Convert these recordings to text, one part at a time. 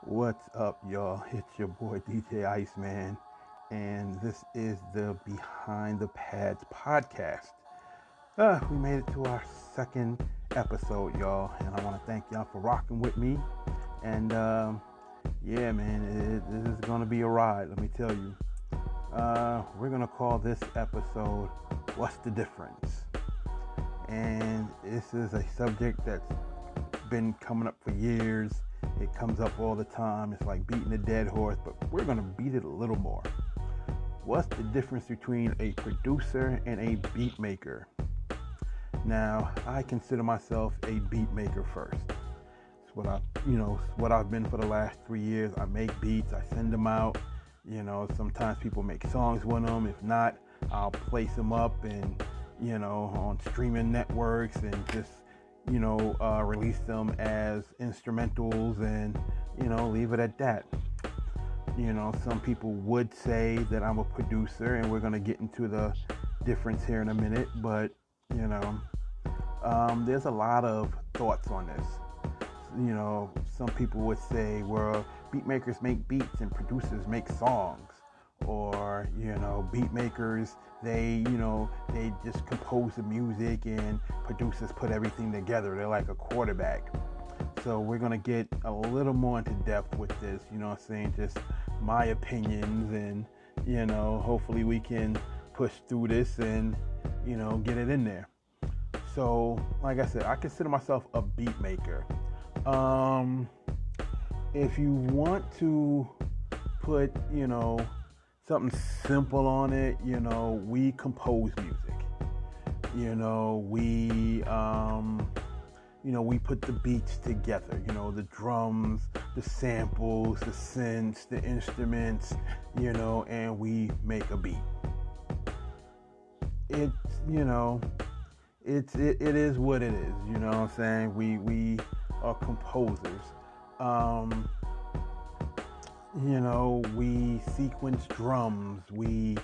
What's up, y'all? It's your boy DJ ICEMAN, and this is the Behind the Pads podcast. We made it to our second episode, y'all, and I want to thank y'all for rocking with me. And yeah, man, this is gonna be a ride. Let me tell you. We're gonna call this episode "What's the Difference?" And this is a subject that's been coming up for years. It comes up all the time. It's like beating a dead horse, but we're going to beat it a little more. What's the difference between a producer and a beat maker? Now, I consider myself a beat maker first. It's what I've been for the last 3 years. I make beats, I send them out. Sometimes people make songs with them. If not, I'll place them up and, on streaming networks and just release them as instrumentals and, leave it at that. Some people would say that I'm a producer, and we're going to get into the difference here in a minute, but, there's a lot of thoughts on this. Some people would say, well, beat makers make beats and producers make songs. Or, beat makers, they just compose the music and producers put everything together. They're like a quarterback. So we're going to get a little more into depth with this, just my opinions, and, hopefully we can push through this and, get it in there. So, like I said, I consider myself a beat maker. If you want to put, something simple on it, we compose music. We put the beats together, the drums, the samples, the synths, the instruments, and we make a beat. It is what it is, you know what I'm saying? We are composers. We sequence drums, we,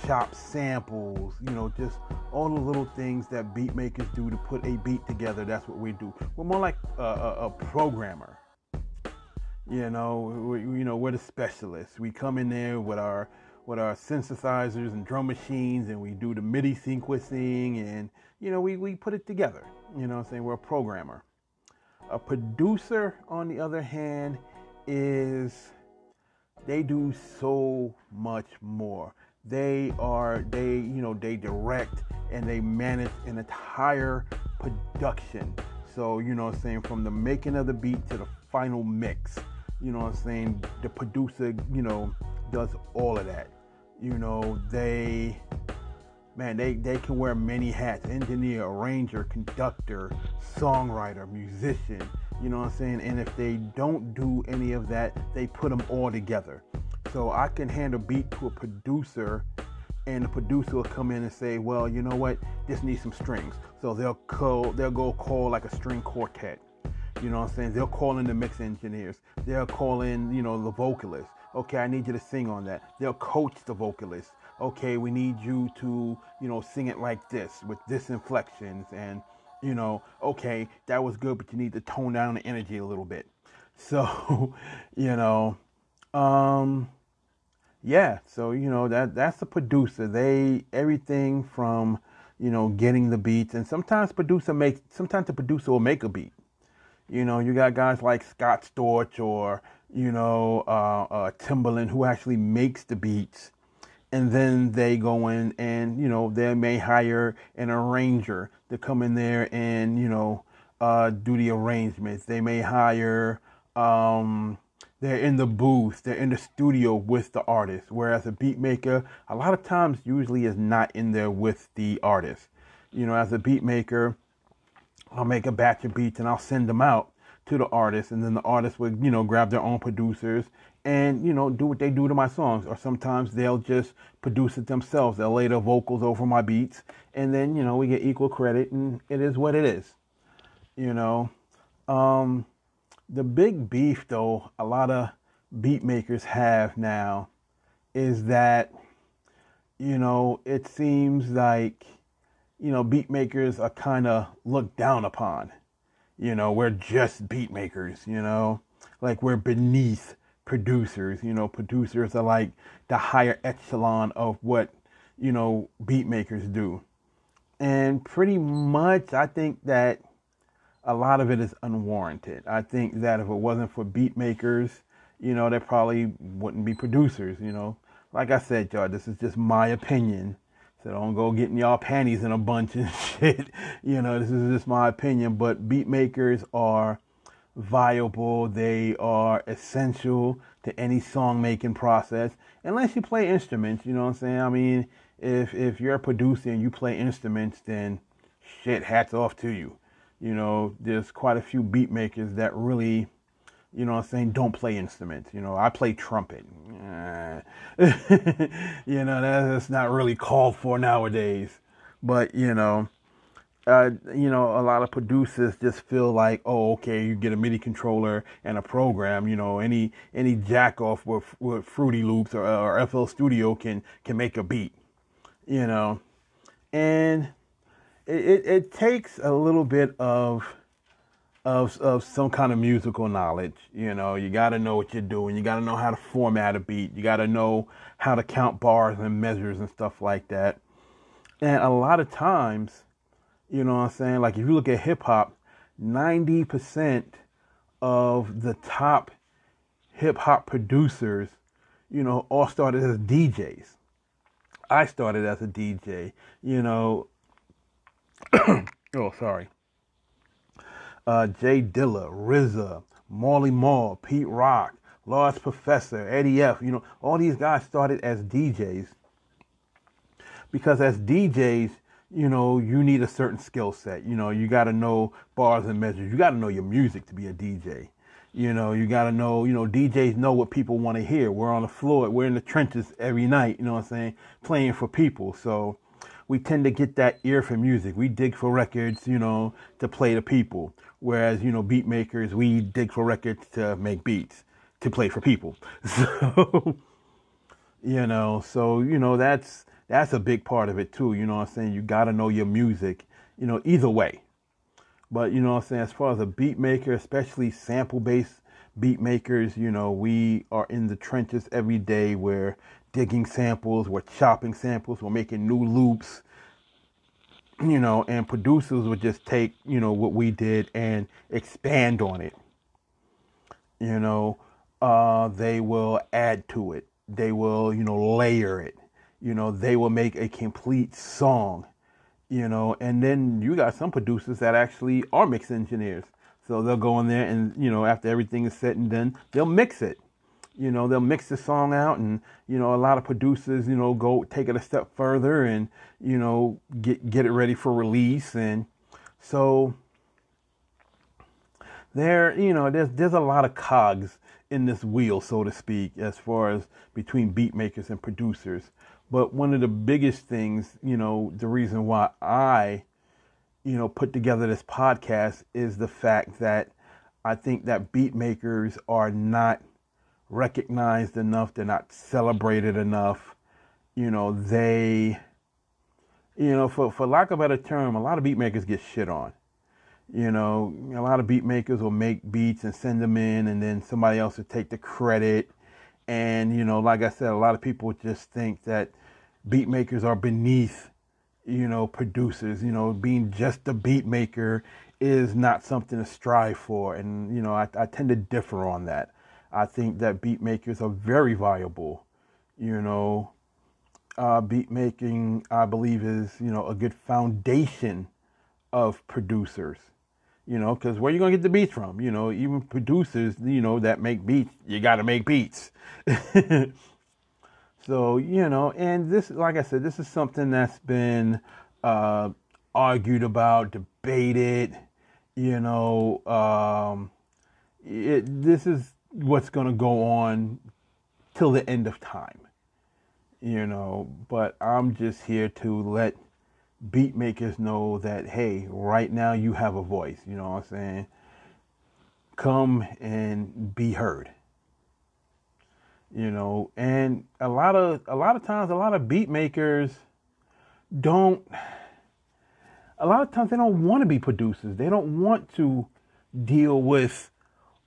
chop samples, just all the little things that beat makers do to put a beat together. That's what we do. We're more like a programmer. We're the specialists. We come in there with our synthesizers and drum machines, and we do the MIDI sequencing, and, we put it together. We're a programmer. A producer, on the other hand, they do so much more. They direct and they manage an entire production. So, from the making of the beat to the final mix, the producer, does all of that. They can wear many hats: engineer, arranger, conductor, songwriter, musician, and if they don't do any of that, they put them all together. So I can hand a beat to a producer, and the producer will come in and say, well, you know what, this needs some strings. So they'll go call like a string quartet. They'll call in the mix engineers. They'll call in, the vocalist. Okay, I need you to sing on that. They'll coach the vocalist. Okay, we need you to, sing it like this with this inflections, and, okay, that was good, but you need to tone down the energy a little bit. So, that's the producer. Everything from, getting the beats, and sometimes the producer will make a beat. You got guys like Scott Storch or, Timbaland, who actually makes the beats. And then they go in and, they may hire an arranger to come in there and, do the arrangements. They may hire, they're in the booth, they're in the studio with the artist. Whereas a beat maker, a lot of times usually is not in there with the artist. As a beat maker, I'll make a batch of beats and I'll send them out to the artist, and then the artist would, grab their own producers and, do what they do to my songs. Or sometimes they'll just produce it themselves. They'll lay the vocals over my beats, and then, we get equal credit, and it is what it is. The big beef, though, a lot of beat makers have now is that, it seems like, beat makers are kind of looked down upon. We're just beat makers, like we're beneath producers. Producers are like the higher echelon of what, beat makers do. And pretty much, I think that a lot of it is unwarranted. I think that if it wasn't for beat makers, they probably wouldn't be producers, Like I said, y'all, this is just my opinion. So don't go getting y'all panties in a bunch and shit. This is just my opinion. But beat makers are viable. They are essential to any song making process. Unless you play instruments, you know what I'm saying? I mean, if you're a producer and you play instruments, then shit, hats off to you. There's quite a few beat makers that really, don't play instruments. I play trumpet. That's not really called for nowadays. But, a lot of producers just feel like, oh, okay, you get a MIDI controller and a program, any jack off with Fruity Loops or FL Studio can make a beat, and it takes a little bit of some kind of musical knowledge. You got to know what you're doing. You got to know how to format a beat. You got to know how to count bars and measures and stuff like that. And a lot of times, like if you look at hip hop, 90% of the top hip hop producers, all started as DJs. I started as a DJ, oh, sorry. Jay Dilla, RZA, Marley Marl, Pete Rock, Large Professor, Eddie F. All these guys started as DJs because as DJs, you need a certain skill set. You got to know bars and measures. You got to know your music to be a DJ. You got to know, DJs know what people want to hear. We're on the floor. We're in the trenches every night, playing for people. So we tend to get that ear for music. We dig for records, to play to people. Whereas, beat makers, we dig for records to make beats, to play for people. So, that's a big part of it too. You got to know your music, either way. But, as far as a beat maker, especially sample-based beat makers, we are in the trenches every day. We're digging samples, we're chopping samples, we're making new loops, and producers would just take, what we did and expand on it. They will add to it. They will, layer it. They will make a complete song, and then you got some producers that actually are mix engineers. So they'll go in there and, after everything is said and done, they'll mix it. They'll mix the song out, and, a lot of producers, go take it a step further and, get it ready for release. And so there's a lot of cogs in this wheel, so to speak, as far as between beat makers and producers. But one of the biggest things, the reason why I, put together this podcast is the fact that I think that beat makers are not recognized enough. They're not celebrated enough. They, for lack of a better term, a lot of beat makers get shit on. A lot of beat makers will make beats and send them in, and then somebody else will take the credit. And, like I said, a lot of people just think that beat makers are beneath, producers. Being just a beat maker is not something to strive for. And, I tend to differ on that. I think that beat makers are very viable. Beat making, I believe, is, a good foundation of producers. Because where are you going to get the beats from? Even producers, that make beats, you got to make beats. So, and this, like I said, this is something that's been argued about, debated, this is what's going to go on till the end of time, but I'm just here to let beat makers know that, hey, right now you have a voice, you know what I'm saying? Come and be heard. And a lot of times, a lot of beat makers they don't want to be producers. They don't want to deal with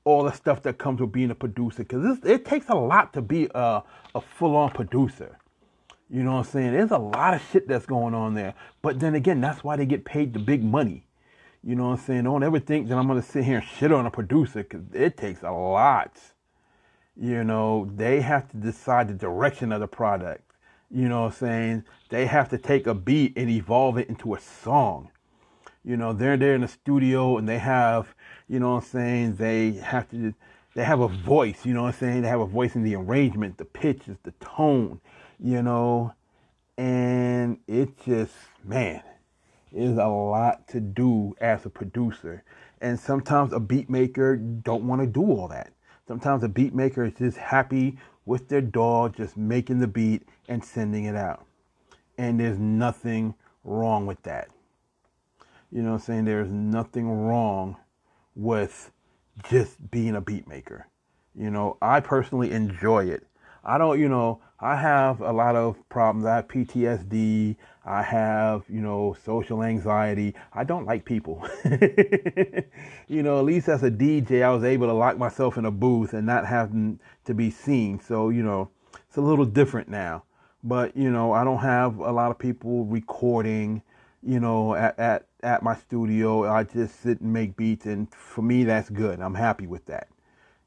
all the stuff that comes with being a producer, because it takes a lot to be a full-on producer. You know what I'm saying? There's a lot of shit that's going on there. But then again, that's why they get paid the big money. You know what I'm saying? Don't ever think that I'm going to sit here and shit on a producer, because it takes a lot. You know, they have to decide the direction of the product. You know what I'm saying? They have to take a beat and evolve it into a song. You know, they're there in the studio and they have, you know what I'm saying, they have a voice, you know what I'm saying? They have a voice in the arrangement, the pitches, the tone, you know, and it just, man, is a lot to do as a producer. And sometimes a beat maker don't want to do all that. Sometimes a beat maker is just happy with their DAW, just making the beat and sending it out. And there's nothing wrong with that. You know what I'm saying? There's nothing wrong with just being a beat maker. You know, I personally enjoy it. I don't, you know, I have a lot of problems. I have PTSD. I have, you know, social anxiety. I don't like people. You know, at least as a DJ, I was able to lock myself in a booth and not having to be seen. So, you know, it's a little different now. But, you know, I don't have a lot of people recording, you know, at my studio. I just sit and make beats, and for me, that's good. I'm happy with that,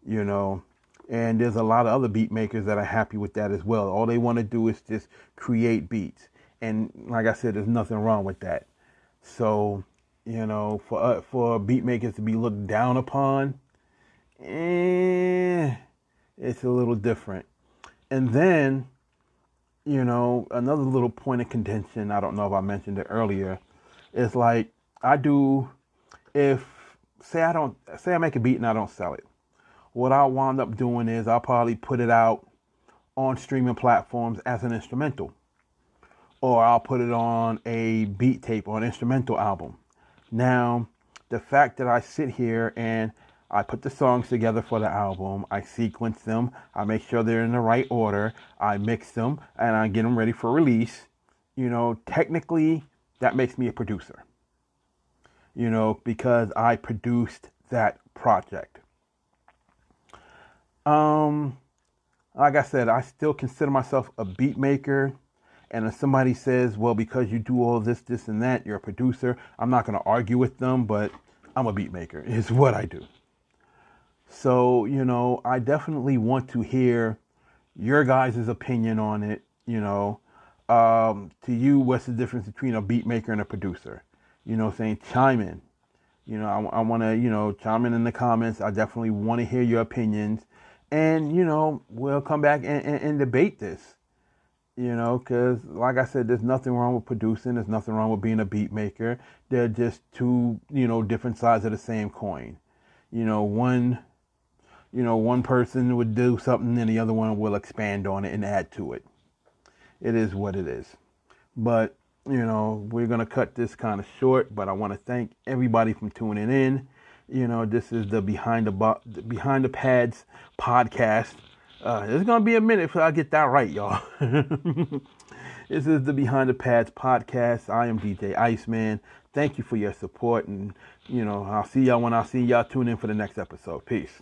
you know. And there's a lot of other beat makers that are happy with that as well. All they want to do is just create beats. And like I said, there's nothing wrong with that. So, you know, for beat makers to be looked down upon, it's a little different. And then, you know, another little point of contention, I don't know if I mentioned it earlier, is like say I make a beat and I don't sell it. What I'll wind up doing is I'll probably put it out on streaming platforms as an instrumental. Or I'll put it on a beat tape or an instrumental album. Now, the fact that I sit here and I put the songs together for the album, I sequence them, I make sure they're in the right order, I mix them, and I get them ready for release, you know, technically that makes me a producer. You know, because I produced that project. Like I said, I still consider myself a beat maker. And if somebody says, well, because you do all this, this, and that, you're a producer, I'm not going to argue with them, but I'm a beat maker. It's what I do. So, you know, I definitely want to hear your guys' opinion on it. You know, to you, what's the difference between a beat maker and a producer? You know, saying chime in. You know, I want to, you know, chime in the comments. I definitely want to hear your opinions. And, you know, we'll come back and debate this, you know, because like I said, there's nothing wrong with producing. There's nothing wrong with being a beat maker. They're just two, you know, different sides of the same coin. You know, one person would do something and the other one will expand on it and add to it. It is what it is. But, you know, we're going to cut this kind of short, but I want to thank everybody for tuning in. You know, this is the Behind the Pads podcast. It's going to be a minute before I get that right, y'all. This is the Behind the Pads podcast. I am DJ ICEMAN. Thank you for your support. And, you know, I'll see y'all when I see y'all tune in for the next episode. Peace.